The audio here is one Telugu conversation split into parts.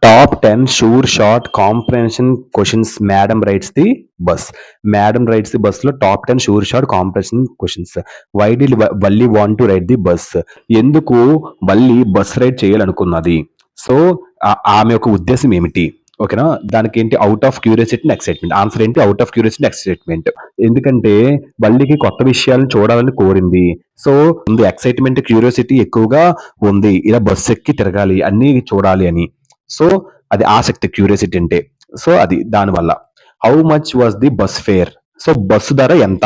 Top 10 sure short comprehension questions Madam writes the bus. Madam writes the bus లో top 10 sure short comprehension questions. Why did Valli want to ride the bus? ఎందుకు వల్లి బస్ రైడ్ చేయాలనుకున్నది? సో ఆమె యొక్క ఉద్దేశం ఏమిటి? ఓకేనా? దానికి ఏంటి out of curiosity and excitement. Answer ఏంటి? Out of curiosity excitement. ఎందుకంటే వల్లికి కొత్త విషయాలను చూడాలని కోరింది. సో ఉంది ఎక్సైట్మెంట్ క్యూరియాసిటీ ఎక్కువగా ఉంది. ఇలా బస్ ఎక్కి తిరగాలి అన్ని చూడాలి అని. సో అది ఆసక్తి క్యూరియాసిటీ అంటే. సో అది దానివల్ల. How much was the bus fare? So bus ధర ఎంత?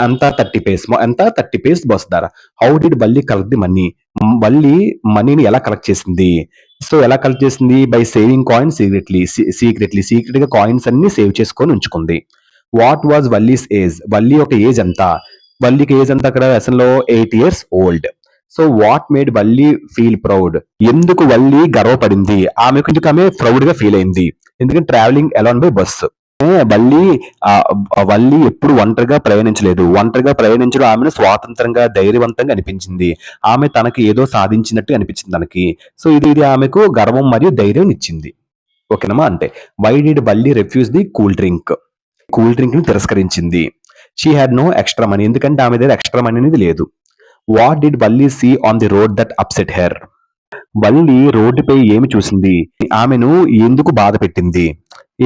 ఎంత 30 పేస్ ఎంత 30 పేస్ బస్ ధర. How did Valli collect the money? Valli మనీని ఎలా కలెక్ట్ చేసింది? సో ఎలా కలెక్ట్ చేసింది? బై సేవింగ్ కాయిన్స్ సీక్రెట్ గా కాయిన్స్ అన్ని సేవ్ చేసుకొని ఉంచుకుంది. What was Valli's age? Valli యొక్క ఏజ్ ఎంత? వల్లికి ఏజ్ ఎంత అక్కడ అసలు 8 years old. So what made Valli feel proud? ఎందుకు వల్లి గర్వపడింది? ఆమె ప్రౌడ్ గా ఫీల్ అయింది. ఎందుకంటే travelling alone by bus. Valli Valli ఎప్పుడు ఒంటరిగా ప్రయాణించలేదు. ఒంటరిగా ప్రయాణించడం ఆమెను స్వాతంత్రంగా ధైర్యవంతంగా అనిపించింది. ఆమె తనకి ఏదో సాధించినట్టు అనిపించింది తనకి. సో ఇది ఆమెకు గర్వం మరియు ధైర్యం ఇచ్చింది. ఓకేనమ్మా? అంటే why did Valli refuse the cool drink? Cool drink ని తిరస్కరించింది. She had no extra money. ఎందుకంటే ఆమె దగ్గర ఎక్స్ట్రా మనీ అనేది లేదు. What did Valli see on the road that upset her? Valli రోడ్డుపై ఏమి చూసింది? ఆమెను ఎందుకు బాధ పెట్టింది?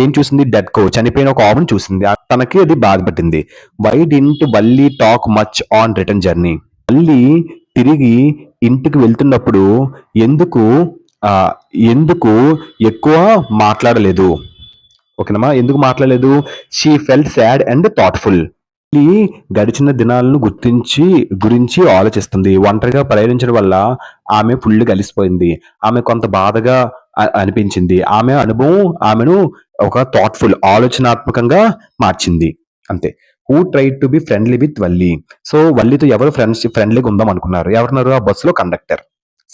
ఏం చూసింది? డెడ్ కో, చనిపోయిన ఒక ఆవును చూసింది. తనకి అది బాధ పెట్టింది. Why didn't Valli talk much on return journey? Valli తిరిగి ఇంటికి వెళ్తున్నప్పుడు ఎందుకు ఆ, ఎందుకు ఎక్కువ మాట్లాడలేదు? ఓకేనమ్మా? ఎందుకు మాట్లాడలేదు? She felt sad and thoughtful. ఈ గడిచిన దినాలను గురించి ఆలోచిస్తుంది. ఒంటరిగా ప్రయాణించడం వల్ల ఆమె ఫుల్ కలిసిపోయింది. ఆమె కొంత బాధగా అనిపించింది. ఆమె అనుభవం ఆమెను ఒక థాట్ఫుల్ ఆలోచనాత్మకంగా మార్చింది. అంతే. Who tried to be friendly with Valli? So వల్లితో ఎవరు ఫ్రెండ్లీగా ఉందాం అనుకున్నారు? ఎవరున్నారు? ఆ బస్సులో కండక్టర్.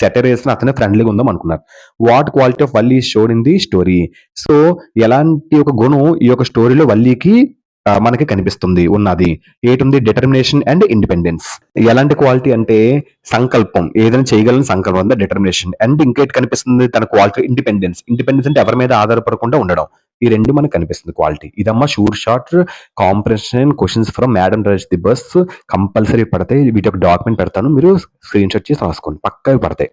సెటర్ వేసిన అతనే ఫ్రెండ్లీగా ఉందాం అనుకున్నారు. What quality of Valli showed in the story? So ఎలాంటి ఒక గుణం ఈ యొక్క స్టోరీలో వల్లికి మనకి కనిపిస్తుంది ఉన్నది? ఏటుంది? Determination and independence. ఎలాంటి క్వాలిటీ అంటే సంకల్పం, ఏదైనా చేయగలని సంకల్పం డిటర్మినేషన్. అండ్ ఇంకేటి కనిపిస్తుంది తన క్వాలిటీ? ఇండిపెండెన్స్. ఇండిపెండెన్స్ అంటే ఎవరి మీద ఆధారపడకుండా ఉండడం. ఈ రెండు మనకు కనిపిస్తుంది క్వాలిటీ. ఇదమ్మా sure short comprehension questions from madam rides the bus. Compulsory పడతాయి. వీటి యొక్క డాక్యుమెంట్ పెడతాను, మీరు స్క్రీన్ షాట్ చేసి రాసుకోండి, పక్కా పడతాయి.